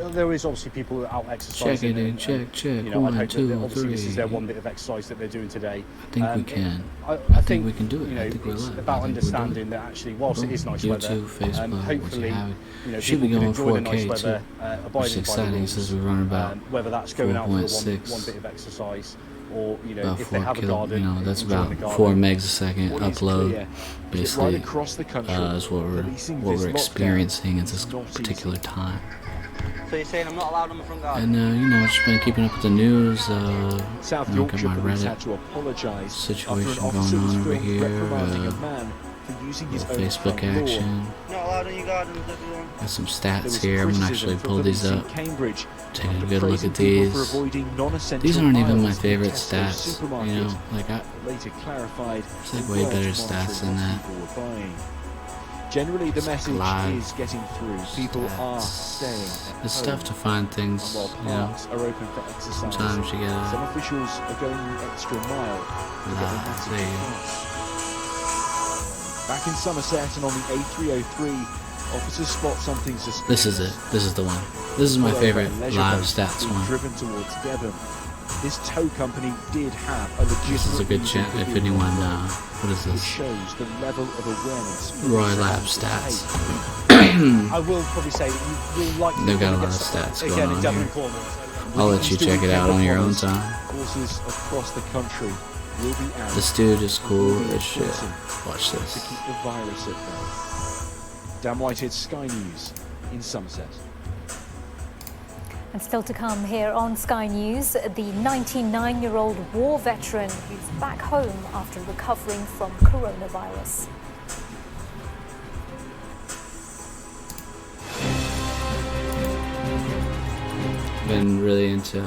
there is obviously people out exercising. Check it in, check. You know, 1, 2, obviously 3. this is their one bit of exercise that they're doing today. I think we can. I think we can do it. You know, I think we're it's live. about understanding that actually, whilst it is nice weather, YouTube, Facebook, hopefully, you know, should be people going can enjoy the nice 4K weather, too. abiding by the exciting rules, since we run about whether that's going out for one 4.6. bit of exercise, or you know, about if they have a garden, you know, that's enjoying about the 4 garden. megs a second upload. Basically, right across the country, is what we're experiencing at this particular time. So you're saying I'm not allowed on the front garden? And you know, just been keeping up with the news. South you know, got Yorkshire my police Reddit had to apologise situation after an going officer was on over filmed here. reprimanding a man for using his own Facebook front lawn. action. Not allowed on your gardens, everyone. Got some There stats was here. I'm gonna criticism actually from pull these police in up. Cambridge Take a after good look praising at people these. for avoiding non-essential These aren't even my aisles in favorite Tesco stats. supermarket. You know, like Later clarified It's like they way weren't better monitoring stats than what that. people were buying. Generally, the message live is getting through. People are staying at it's home. tough to find And things. while You know, parks are open for exercise, sometimes you get some officials are going the extra mile to get the message there you go. across. Back in Somerset and on the A303, officers spot something suspicious. This is it. This is the one. This is my Pull over favorite a leisure live boat stats being one. driven towards Devon. This tow company did have a legitimate This is a good reason chant. for If being anyone, involved. what is It this? shows the level of awareness. Roy Lab stats. I will probably say that you will likely They've got a get lot of stuck stats again going in on Devon here. Cornwall. I'll let you check it out on your own time. Forces across the country will be out. This dude is cool as shit. Enforcing Watch to this. keep the virus at bay. Dan Whitehead, Sky News in Somerset. And still to come here on Sky News, the 99-year-old war veteran who's back home after recovering from coronavirus. Been really into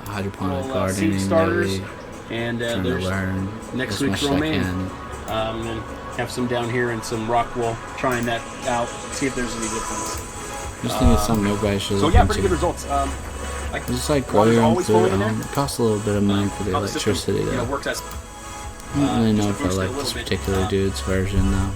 hydroponic gardening starters, lately. and Trying to there's learn next as week's much as I romaine. can. And have some down here and some rock wool. Trying that out, see if there's any difference. I just think it's something everybody should So look yeah, pretty into. good results. It's just like water's growing always food flowing at in there. home. It costs a little bit of money for the how the system, electricity though. works as I don't really know just if I boost it a like little this bit. particular dude's version though.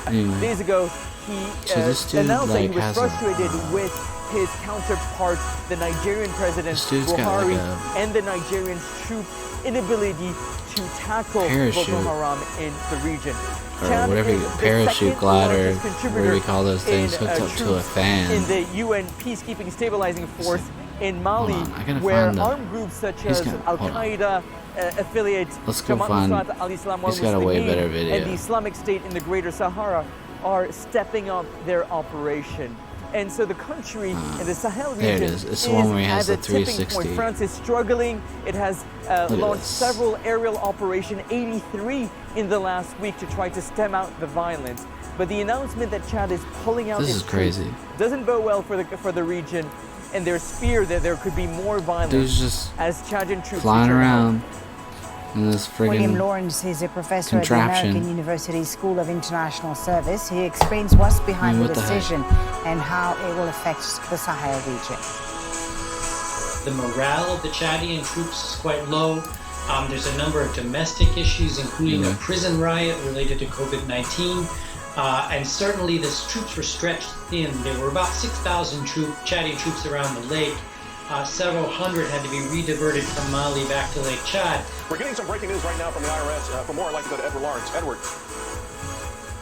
Anyway, Days ago, he So this dude, announced that he like, was has a, frustrated with his counterpart, the Nigerian president This dude's got, Buhari, like, and the Nigerian troops' inability to tackle parachute. Boko Haram in the region. or Chad whatever is you the parachute second glider, largest what do contributor we call those things, in, hooked up to a troops fan. in the UN peacekeeping stabilizing force in Mali, Hold on, I gotta where find the- armed groups such he's as got- hold on. Al-Qaeda affiliates Let's go Jamaat find- Nusrat al-Islam he's got a way wal-Muslimin better video. and the Islamic State in the Greater Sahara are stepping up their operation. And so the country in the Sahel there it region is. It's the one where he has at the a tipping 360. point. France is struggling. It has at launched this. several aerial operations, 83 in the last week, to try to stem out the violence. But the announcement that Chad is pulling out This its is crazy. troops doesn't bode well for the region, and there's fear that there could be more violence Dude's just as Chadian troops flying return home. around in this William friggin' Lawrence is a professor at the contraption. American University School of International Service. He explains what's behind the what the heck? decision and how it will affect the Sahel region. The morale of the Chadian troops is quite low. There's a number of domestic issues, including a prison riot related to COVID-19. And certainly the troops were stretched thin. There were about 6,000 Chadian troops around the lake. Several hundred had to be re-diverted from Mali back to Lake Chad. We're getting some breaking news right now from the IRS. For more, I'd like to go to Edward Lawrence. Edward.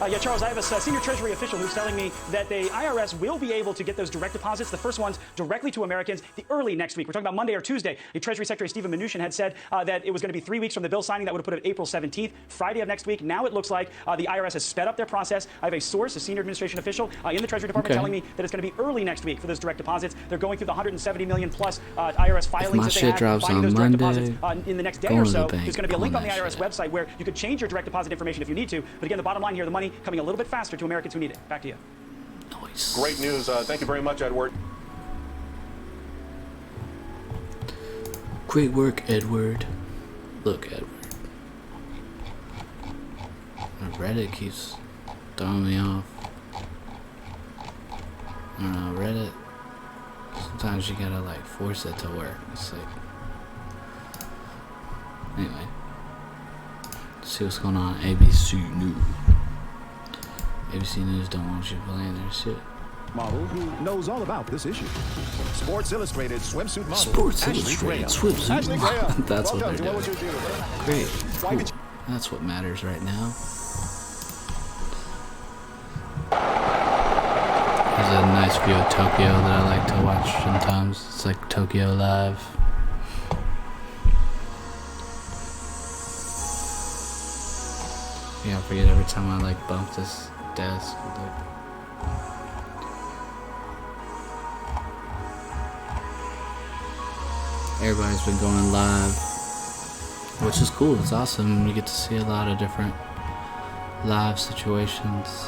Yeah, Charles, I have a senior Treasury official who's telling me that the IRS will be able to get those direct deposits, the first ones directly to Americans, the early next week. We're talking about Monday or Tuesday. The Treasury Secretary Stephen Mnuchin had said that it was going to be 3 weeks from the bill signing. That would have put it April 17th, Friday of next week. Now it looks like the IRS has sped up their process. I have a source, a senior administration official in the Treasury Department, telling me that it's going to be early next week for those direct deposits. They're going through the 170 million plus IRS filings that they have, finding those direct deposits in the next day or so. There's going to be a link on the IRS website where you could change your direct deposit information if you need to. But again, the bottom line here, the money coming a little bit faster to Americans who need it. Back to you. Nice. Great news. Thank you very much, Edward. Great work, Edward. Look, Edward. My Reddit keeps throwing me off. I don't know, Reddit. Sometimes you gotta like force it to work. It's like. Anyway. Let's see what's going on. ABC News. ABC News don't want you playing their shit. model who knows all about this issue. Sports Illustrated swimsuit model. Sports Ashley Illustrated Graham. swimsuit Ashley Graham. That's what Welcome they're to What doing. Would You Do? Great. Why Cool. did you- That's what matters right now. There's a nice view of Tokyo that I like to watch sometimes. It's like Tokyo Live. Yeah, I forget every time I like bump this desk. Everybody's been going live, which is cool. It's awesome. You get to see a lot of different live situations.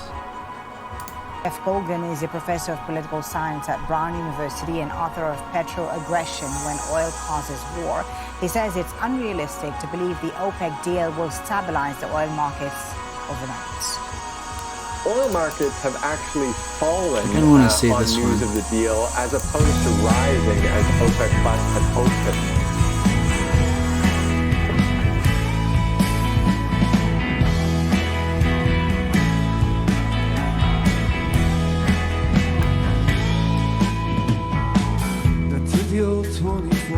Jeff Colgan is a professor of political science at Brown University and author of Petro-Aggression When Oil Causes War. He says it's unrealistic to believe the OPEC deal will stabilize the oil markets overnight. Oil markets have actually fallen I want to see on this news one. of the deal as opposed to rising as OPEC Plus had hoped. Trivial 24,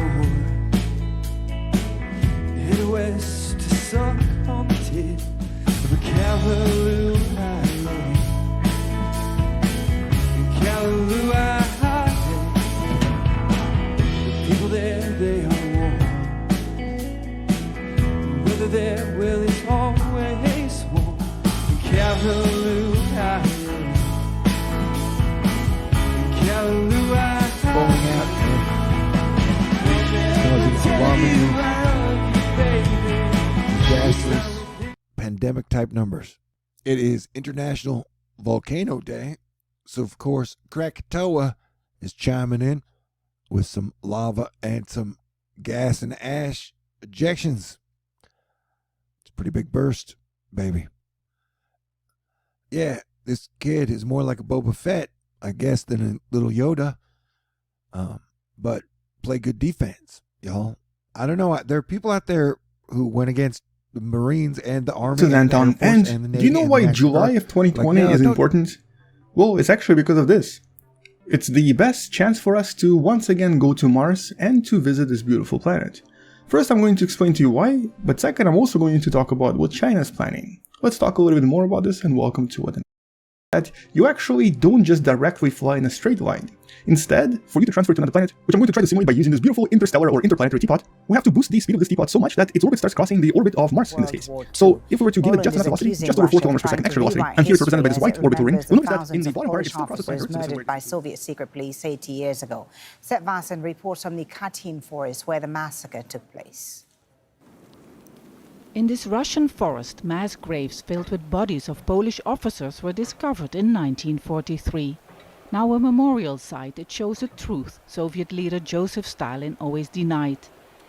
head west to suck on the tip of a Callaloo highway. Callaloo highway, the people there, they are warm. Whether their will is always warm. Callaloo highway, Callaloo highway. Pandemic type numbers. It is International Volcano Day, so of course Krakatoa is chiming in with some lava and some gas and ash ejections. It's a pretty big burst, baby. Yeah, this kid is more like a Boba Fett, I guess, than a little Yoda. But play good defense, y'all. I don't know. There are people out there who went against the Marines and the Army. This is Anton. And do you know why July of 2020 is important? Well, it's actually because of this. It's the best chance for us to once again go to Mars and to visit this beautiful planet. First, I'm going to explain to you why, but second, I'm also going to talk about what China's planning. Let's talk a little bit more about this, and welcome to what. That you actually don't just directly fly in a straight line. Instead, for you to transfer to another planet, which I'm going to try to simulate by using this beautiful interstellar or interplanetary teapot, we have to boost the speed of this teapot so much that its orbit starts crossing the orbit of Mars in this case. So if we were to give it just enough velocity, just over 4 km per second extra velocity, and here it's represented by this white orbital ring, you'll notice that in the bottom part it's still processed by Earth. Murdered by Soviet secret police 80 years ago. Seth Vassen reports from the Katyn forest where the massacre took place. In this Russian forest, mass graves filled with bodies of Polish officers were discovered in 1943. Now a memorial site, it shows a truth Soviet leader Joseph Stalin always denied.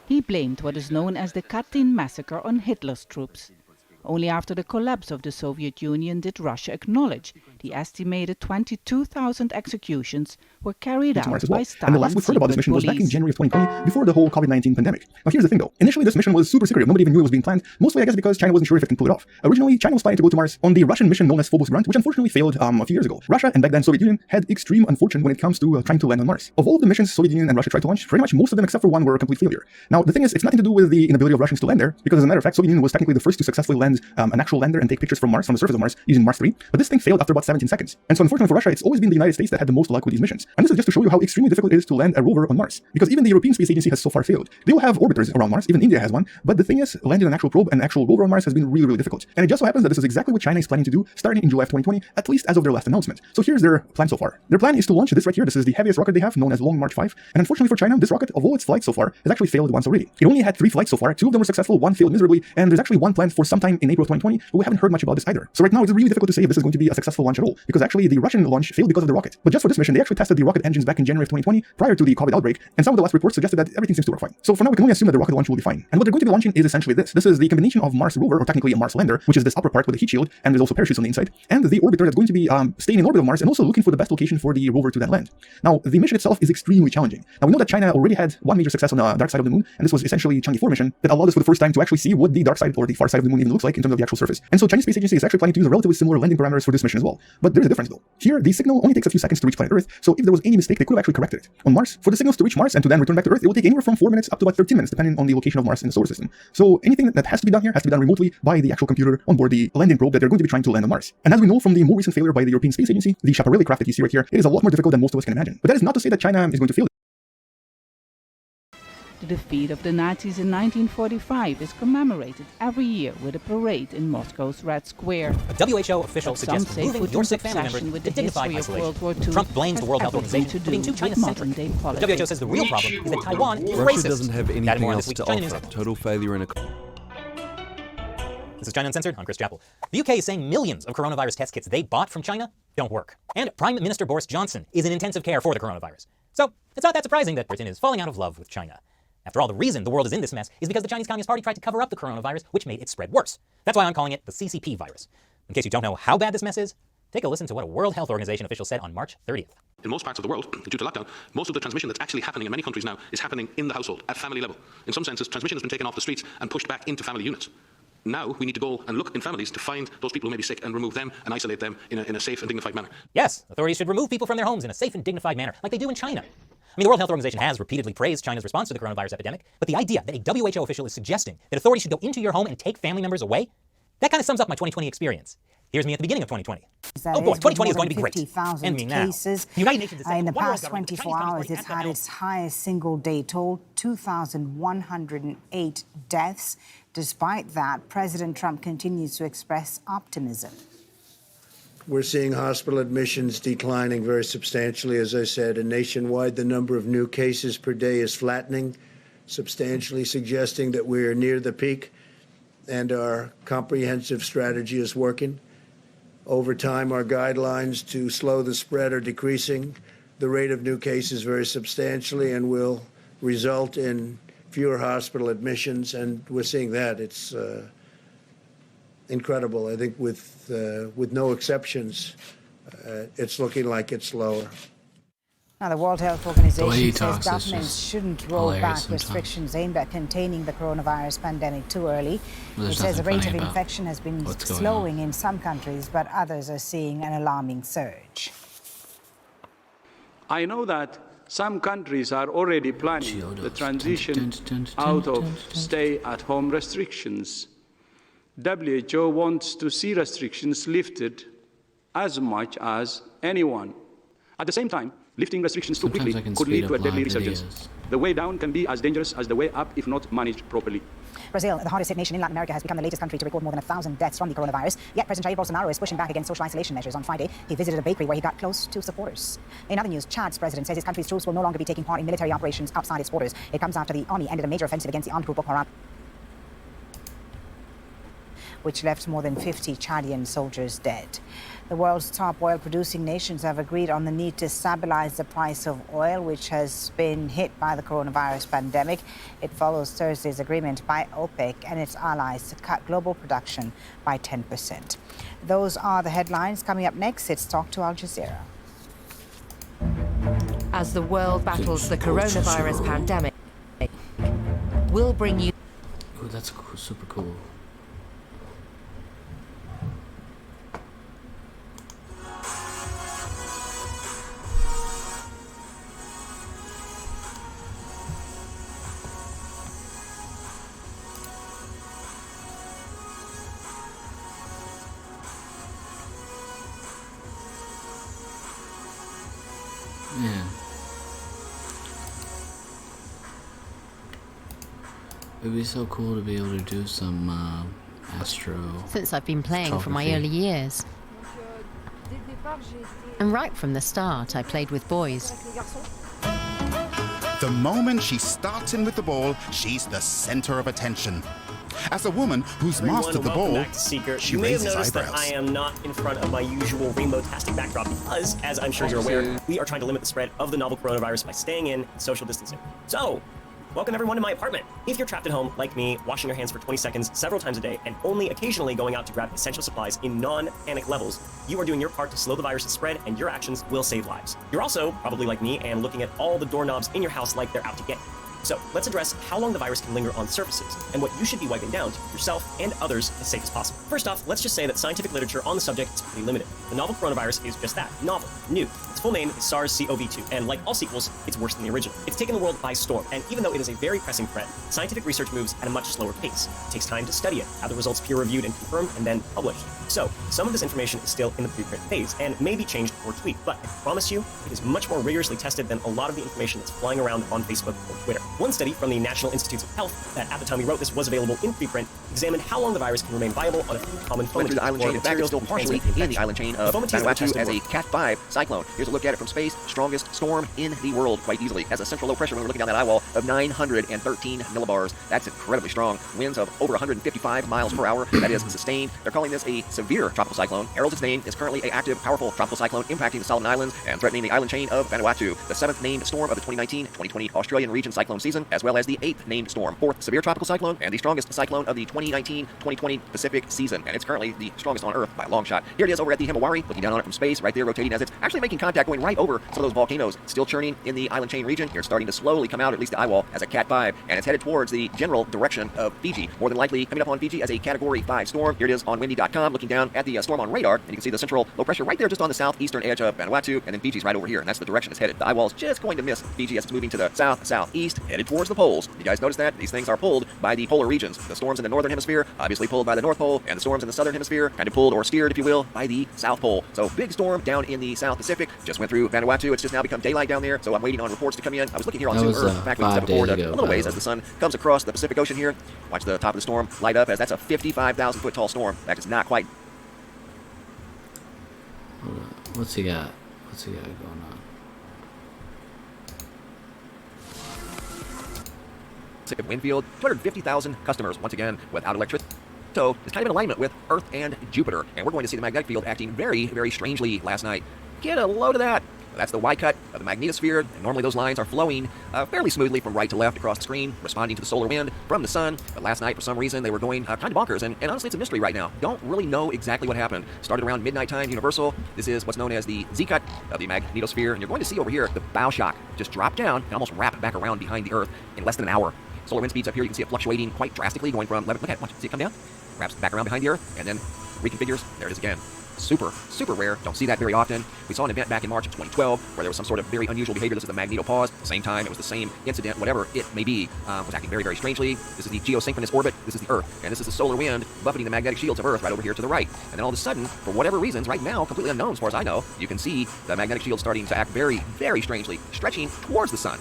He blamed what is known as the Katyn massacre on Hitler's troops. Only after the collapse of the Soviet Union did Russia acknowledge the estimated 22,000 executions were carried out by Stalin's And the last we've heard about this mission was back in January of 2020, before the whole COVID-19 pandemic. Now here's the thing though, initially this mission was super secretive, nobody even knew it was being planned, mostly I guess because China wasn't sure if it can pull it off. Originally, China was planning to go to Mars on the Russian mission known as Phobos Grunt, which unfortunately failed a few years ago. Russia and back then Soviet Union had extreme unfortune when it comes to trying to land on Mars. Of all of the missions Soviet Union and Russia tried to launch, pretty much most of them except for one were a complete failure. Now the thing is, it's nothing to do with the inability of Russians to land there, because as a matter of fact, Soviet Union was technically the first to successfully land an actual lander and take pictures from Mars, from the surface of Mars, using Mars 3, but this thing failed after about 17 seconds. And so unfortunately for Russia, it's always been the United States that had the most luck with these missions. And this is just to show you how extremely difficult it is to land a rover on Mars, because even the European Space Agency has so far failed. They will have orbiters around Mars, even India has one, but the thing is, landing an actual probe and an actual rover on Mars has been really, really difficult. And it just so happens that this is exactly what China is planning to do starting in July of 2020, at least as of their last announcement. So here's their plan so far. Their plan is to launch this right here. This is the heaviest rocket they have, known as Long March 5. And unfortunately for China, this rocket, of all its flights so far, has actually failed once already. It only had 3 flights so far, 2 of them were successful, 1 failed miserably, and there's actually one planned for sometime in April of 2020, but we haven't heard much about this either. So right now it's really difficult to say if this is going to be a successful launch at all, because actually the Russian launch failed because of the rocket. But just for this mission, they actually tested the rocket engines back in January of 2020, prior to the COVID outbreak, and some of the last reports suggested that everything seems to work fine. So for now, we can only assume that the rocket launch will be fine. And what they're going to be launching is essentially this. This is the combination of Mars rover, or technically a Mars lander, which is this upper part with a heat shield, and there's also parachutes on the inside, and the orbiter that's going to be staying in orbit of Mars and also looking for the best location for the rover to then land. Now, the mission itself is extremely challenging. Now, we know that China already had one major success on the dark side of the moon, and this was essentially Chang'e 4 mission that allowed us for the first time to actually see what the dark side or the far side of the moon even looks like in terms of the actual surface. And so Chinese Space Agency is actually planning to use a relatively similar landing parameters for this mission as well. But there's a difference though. Here, the signal only takes a few seconds to reach planet Earth, so if there was any mistake, they could have actually corrected it. On Mars, for the signals to reach Mars and to then return back to Earth, it will take anywhere from 4 minutes up to about 13 minutes, depending on the location of Mars in the solar system. So anything that has to be done here has to be done remotely by the actual computer on board the landing probe that they're going to be trying to land on Mars. And as we know from the more recent failure by the European Space Agency, the Schiaparelli craft that you see right here, it is a lot more difficult than most of us can imagine. But that is not to say that China is going to fail. The defeat of the Nazis in 1945 is commemorated every year with a parade in Moscow's Red Square. A WHO official suggests removing your sick family members with to the dignified history of World War isolation. II Trump blames the World Health Organization for being too China-centric. The WHO says the real problem is that Taiwan is Russia racist. doesn't have That and anything more on else this to week's China offer. News. Total failure in a... This is China Uncensored. I'm Chris Chappell. The UK is saying millions of coronavirus test kits they bought from China don't work. And Prime Minister Boris Johnson is in intensive care for the coronavirus. So it's not that surprising that Britain is falling out of love with China. After all, the reason the world is in this mess is because the Chinese Communist Party tried to cover up the coronavirus, which made it spread worse. That's why I'm calling it the CCP virus. In case you don't know how bad this mess is, take a listen to what a World Health Organization official said on March 30th. In most parts of the world, due to lockdown, most of the transmission that's actually happening in many countries now is happening in the household, at family level. In some senses, transmission has been taken off the streets and pushed back into family units. Now we need to go and look in families to find those people who may be sick and remove them and isolate them in a safe and dignified manner. Yes, authorities should remove people from their homes in a safe and dignified manner, like they do in China. I mean, the World Health Organization has repeatedly praised China's response to the coronavirus epidemic, but the idea that a WHO official is suggesting that authorities should go into your home and take family members away, that kind of sums up my 2020 experience. Here's me at the beginning of 2020. Oh boy, 2020 is going to be great. And me now. Cases. The United Nations is saying in the one world past government, the 24 Chinese hours, it's had its highest single day toll, 2,108 deaths. Despite that, President Trump continues to express optimism. We're seeing hospital admissions declining very substantially, as I said, and nationwide the number of new cases per day is flattening, substantially suggesting that we're near the peak and our comprehensive strategy is working. Over time, our guidelines to slow the spread are decreasing the rate of new cases very substantially and will result in fewer hospital admissions, and we're seeing that. It's incredible. I think with no exceptions, it's looking like it's lower. Now, the World Health Organization says talks is governments just shouldn't roll back hilarious sometimes. restrictions aimed at containing the coronavirus pandemic too early. Well, It there's says the rate nothing of funny about infection has been what's going slowing in some countries, but others are seeing an alarming surge. I know that some countries are already planning the transition out of stay-at-home restrictions. WHO wants to see restrictions lifted as much as anyone. At the same time, lifting restrictions too quickly could lead to a deadly resurgence. The way down can be as dangerous as the way up if not managed properly. Brazil, the hardest hit nation in Latin America, has become the latest country to record more than 1,000 deaths from the coronavirus. Yet President Jair Bolsonaro is pushing back against social isolation measures. On Friday, he visited a bakery where he got close to supporters. In other news, Chad's president says his country's troops will no longer be taking part in military operations outside its borders. It comes after the army ended a major offensive against the armed group Boko Haram, which left more than 50 Chadian soldiers dead. The world's top oil-producing nations have agreed on the need to stabilize the price of oil, which has been hit by the coronavirus pandemic. It follows Thursday's agreement by OPEC and its allies to cut global production by 10%. Those are the headlines. Coming up next, it's Talk to Al Jazeera. As the world battles the coronavirus pandemic, we'll bring you... Oh, that's super cool. Yeah. It'd be so cool to be able to do some astro. Since I've been playing from my early years. And right from the start, I played with boys. The moment she starts in with the ball, she's the center of attention. As a woman who's mastered the ball, she raises eyebrows. That I am not in front of my usual rainbow-tastic backdrop because, as I'm sure you're aware, we are trying to limit the spread of the novel coronavirus by staying in and social distancing. So, welcome everyone to my apartment. If you're trapped at home, like me, washing your hands for 20 seconds several times a day and only occasionally going out to grab essential supplies in non-panic levels, you are doing your part to slow the virus's spread and your actions will save lives. You're also, probably like me, and looking at all the doorknobs in your house like they're out to get you. So let's address how long the virus can linger on surfaces and what you should be wiping down to keep yourself and others as safe as possible. First off, let's just say that scientific literature on the subject is pretty limited. The novel coronavirus is just that, novel, new. Its full name is SARS-CoV-2, and like all sequels, it's worse than the original. It's taken the world by storm, and even though it is a very pressing threat, scientific research moves at a much slower pace. It takes time to study it, have the results peer-reviewed and confirmed, and then published. So, some of this information is still in the preprint phase, and may be changed or tweaked, but I promise you, it is much more rigorously tested than a lot of the information that's flying around on Facebook or Twitter. One study from the National Institutes of Health, that at the time we wrote this was available in preprint, examined how long the virus can remain viable on a few common foam Went through the island chain. In fact, it's still partially in the island chain of Vanuatu as a Cat 5 cyclone. Here's a look at it from space. Strongest storm in the world, quite easily. Has a central low pressure when we're looking down that eye wall of 913 millibars. That's incredibly strong. Winds of over 155 miles per hour. That is sustained. They're calling this a severe tropical cyclone. Heralds its name, is currently an active, powerful tropical cyclone impacting the Solomon Islands and threatening the island chain of Vanuatu. The 7th named storm of the 2019-2020 Australian region cyclone season, as well as the 8th named storm, 4th severe tropical cyclone, and the strongest cyclone of the 2019-2020 Pacific season. And it's currently the strongest on Earth by a long shot. Here it is over at the Himawari, looking down on it from space, right there, rotating as it's actually making contact, going right over some of those volcanoes, still churning in the island chain region. Here it's starting to slowly come out, at least the eye wall, as a Cat 5, and it's headed towards the general direction of Fiji. More than likely coming up on Fiji as a Category 5 storm. Here it is on windy.com, looking down at the storm on radar, and you can see the central low pressure right there just on the southeastern edge of Vanuatu, and then Fiji's right over here, and that's the direction it's headed. The eye wall's just going to miss Fiji as it's moving to the south-southeast, headed towards the poles. You guys notice that? These things are pulled by the polar regions. The storms in the northern hemisphere, obviously pulled by the North Pole, and the storms in the southern hemisphere, kind of pulled or steered, if you will, by the South Pole. So big storm down in the South Pacific, just went through Vanuatu. It's just now become daylight down there, so I'm waiting on reports to come in. I was looking here on Zoom Earth, back when we stepped forward a little ways as the sun comes across the Pacific Ocean here. Watch the top of the storm light up, as that's a 55,000 foot tall storm. That is not quite. What's he got? What's he got going on? Winfield, 250,000 customers, once again, without electricity. So it's kind of in alignment with Earth and Jupiter. And we're going to see the magnetic field acting very, very strangely last night. Get a load of that. That's the Y-cut of the magnetosphere. And normally those lines are flowing fairly smoothly from right to left across the screen, responding to the solar wind from the sun. But last night, for some reason, they were going kind of bonkers. And honestly, it's a mystery right now. Don't really know exactly what happened. Started around midnight time, universal. This is what's known as the Z-cut of the magnetosphere. And you're going to see over here the bow shock just drop down and almost wrap back around behind the Earth in less than an hour. Solar wind speeds up here. You can see it fluctuating quite drastically, going from 11. Look at it. Watch it. See it come down? Wraps back around behind the Earth, and then reconfigures. There it is again. Super, super rare. Don't see that very often. We saw an event back in March of 2012 where there was some sort of very unusual behavior. This is the magnetopause. At the same time, it was the same incident, whatever it may be, was acting very, very strangely. This is the geosynchronous orbit. This is the Earth. And this is the solar wind buffeting the magnetic shields of Earth right over here to the right. And then all of a sudden, for whatever reasons, right now, completely unknown as far as I know, you can see the magnetic shield starting to act very, very strangely, stretching towards the sun.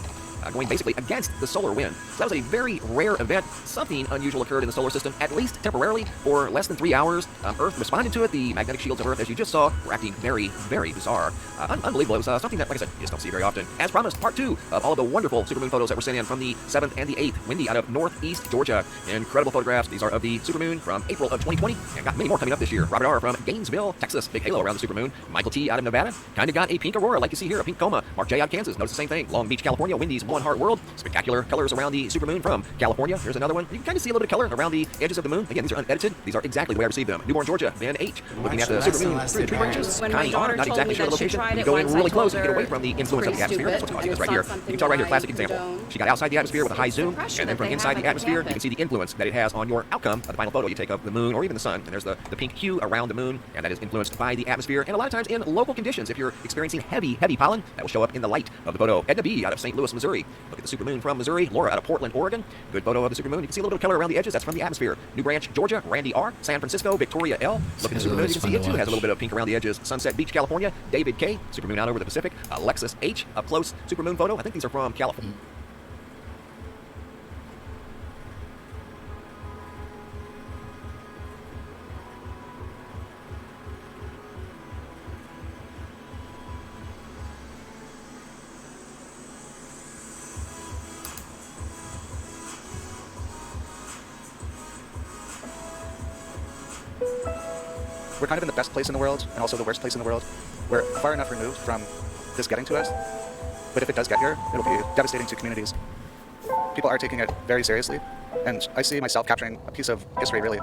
Going basically against the solar wind. So that was a very rare event. Something unusual occurred in the solar system, at least temporarily, for less than 3 hours. Earth responded to it. The magnetic shields of Earth, as you just saw, were acting very, very bizarre. Unbelievable. It was something that, like I said, you just don't see very often. As promised, part 2 of all of the wonderful supermoon photos that were sent in from the 7th and the 8th, windy out of northeast Georgia. Incredible photographs. These are of the supermoon from April of 2020, and got many more coming up this year. Robert R. from Gainesville, Texas, big halo around the supermoon. Michael T. out of Nevada, kind of got a pink aurora, like you see here, a pink coma. Mark J. out of Kansas, notice the same thing. Long Beach, California, windies, one heart world. Spectacular colors around the supermoon from California. Here's another one. You can kind of see a little bit of color around the edges of the moon. Again, these are unedited. These are exactly the way I received them. Newborn, Georgia, Van H. Looking at the supermoon through the tree branches. Kind of not exactly sure the location. You go in really close and get away from the influence of the atmosphere. That's what's causing this right here. You can tell right here, classic example. She got outside the atmosphere with a high zoom, and then from inside the atmosphere, you can see the influence that it has on your outcome of the final photo you take of the moon or even the sun. And there's the pink hue around the moon, and that is influenced by the atmosphere. And a lot of times in local conditions, if you're experiencing heavy pollen, that will show up in the light of the photo. Edna B. out of St. Louis, Missouri. Look at the supermoon from Missouri. Laura out of Portland, Oregon. Good photo of the supermoon. You can see a little bit of color around the edges. That's from the atmosphere. New Branch, Georgia. Randy R. San Francisco. Victoria L. Look at the supermoon. You can see it too has a little bit of pink around the edges. Sunset Beach, California. David K. Supermoon out over the Pacific. Alexis H. Up close supermoon photo. I think these are from California. We're kind of in the best place in the world and also the worst place in the world. We're far enough removed from this getting to us, but if it does get here, it'll be devastating to communities. People are taking it very seriously, and I see myself capturing a piece of history, really.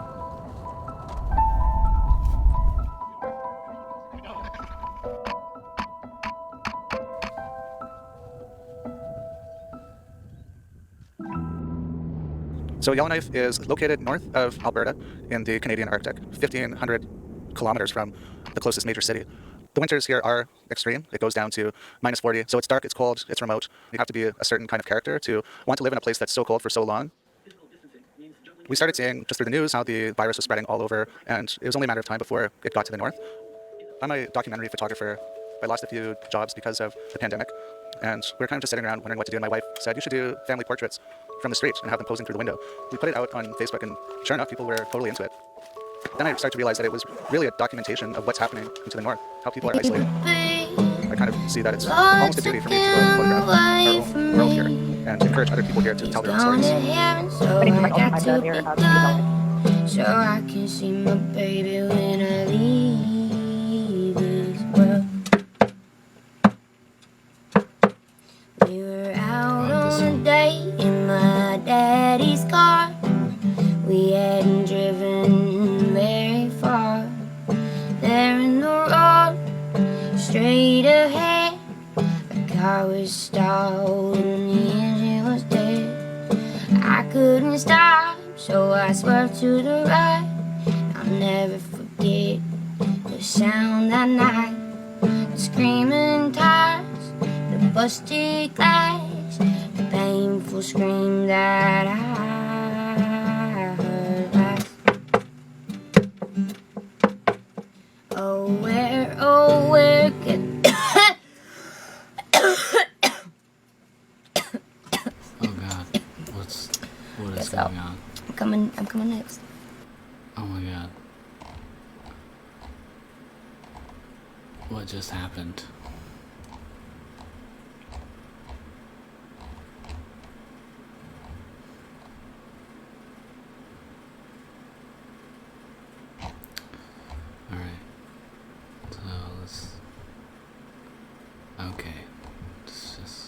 So Yellowknife is located north of Alberta in the Canadian Arctic, 1,500 kilometers from the closest major city. The winters here are extreme. It goes down to -40. So it's dark, it's cold, it's remote. You have to be a certain kind of character to want to live in a place that's so cold for so long. We started seeing just through the news how the virus was spreading all over, and it was only a matter of time before it got to the north. I'm a documentary photographer. I lost a few jobs because of the pandemic, and we were kind of just sitting around wondering what to do. And my wife said, you should do family portraits from the street and have them posing through the window. We put it out on Facebook, and sure enough, people were totally into it. Then I started to realize that it was really a documentation of what's happening into the north, how people are isolated. I kind of see that it's almost a duty for me to go and photograph our own world here and encourage other people here to tell their own stories. So I can see my baby when I leave this world. We were out on a date in my daddy's car. We hadn't driven very far. There in the road, straight ahead, the car was stalled and the engine was dead. I couldn't stop, so I swerved to the right. I'll never forget the sound that night. The screaming tires, the busted glass, the painful scream that I heard last. Oh, where could Oh God, what is going on? I'm coming next. Oh my God. What just happened? Alright. So let's... Okay. Let's just...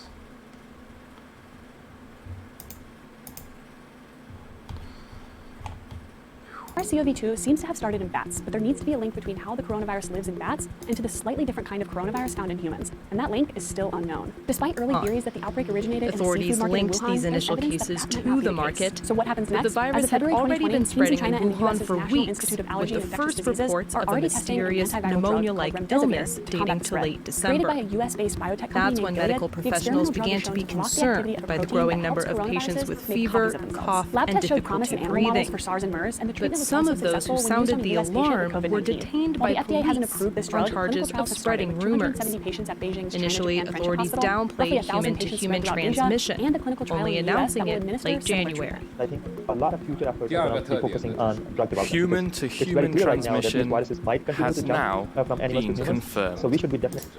SARS-CoV-2 seems to have started in bats, but there needs to be a link between how the coronavirus lives in bats and to the slightly different kind of coronavirus found in humans, and that link is still unknown. Despite early theories that the outbreak originated Authorities in a seafood market linked in Wuhan, these initial there's cases evidence that to might the not be market. case. So what happens But next? the virus As of had February already 2020, been spreading China in and the Wuhan US's for National weeks, Institute of with Allergy the and Infectious first Diseases reports are of a already testing an mysterious antiviral drug pneumonia-like called remdesivir illness to combat dating the to spread. late Created December. by a US-based biotech company That's named when Gilead, medical the professionals experimental began drug to be was shown to block the activity concerned of a by the protein growing that number helps of patients coronaviruses with make fever, copies of themselves. cough, Lab and tests showed promise in difficulty animal models breathing. for SARS and MERS, and the But treatment was some also of those who successful when sounded used the on a US patient alarm with were COVID-19. detained While by the FDA hasn't police approved this on drug, charges clinical of trials have started spreading with rumors. 270 patients at Beijing's China Initially, Japan Friendship authorities Hospital, roughly downplayed 1,000 human-to-human patients spread throughout Asia, transmission, and a clinical trial only in the US that announcing will it administer late similar January. treatment. I think a lot of future efforts are going to be focusing on drug development. Human-to-human It's very clear right now that this transmission viruses might continue has to jump now from animals to been humans. confirmed. So we should be definitely.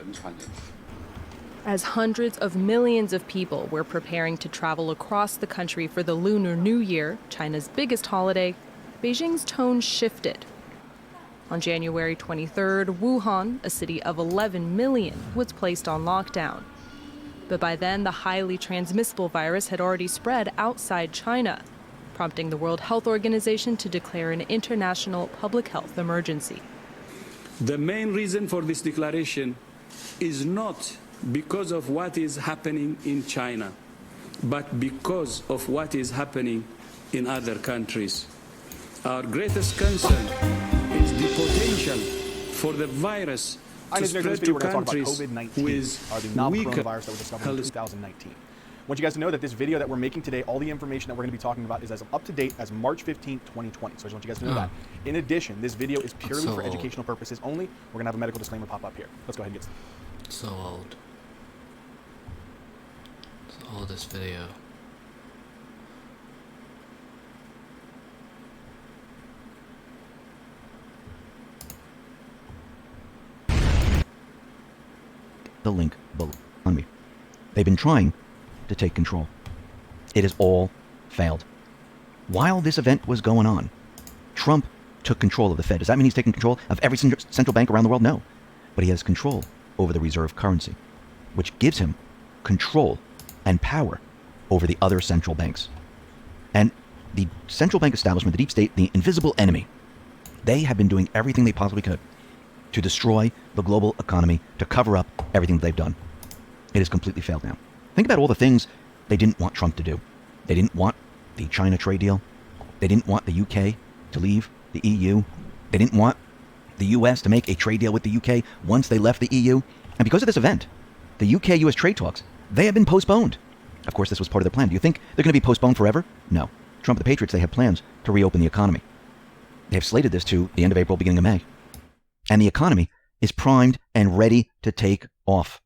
As hundreds of millions of people were preparing to travel across the country for the Lunar New Year, China's biggest holiday, Beijing's tone shifted. On January 23rd, Wuhan, a city of 11 million, was placed on lockdown. But by then, the highly transmissible virus had already spread outside China, prompting the World Health Organization to declare an international public health emergency. The main reason for this declaration is not because of what is happening in China, but because of what is happening in other countries. Our greatest concern is the potential for the virus to spread to countries with the novel weaker coronavirus that was discovered in 2019. I want you guys to know that this video that we're making today, all the information that we're going to be talking about is as up to date as March 15, 2020. So I just want you guys to know that. In addition, this video is purely So for old. educational purposes only. We're going to have a medical disclaimer pop up here. Let's go ahead and get started. So old. So old, this video. The link below on me. They've been trying to take control. It has all failed. While this event was going on, Trump took control of the Fed. Does that mean he's taking control of every central bank around the world? No. But he has control over the reserve currency, which gives him control and power over the other central banks. And the central bank establishment, the deep state, the invisible enemy, they have been doing everything they possibly could to destroy the global economy, to cover up everything that they've done. It has completely failed now. Think about all the things they didn't want Trump to do. They didn't want the China trade deal. They didn't want the UK to leave the EU. They didn't want the US to make a trade deal with the UK once they left the EU. And because of this event, the UK-US trade talks, they have been postponed. Of course, this was part of their plan. Do you think they're going to be postponed forever? No. Trump and the Patriots, they have plans to reopen the economy. They have slated this to the end of April, beginning of May. And the economy is primed and ready to take off.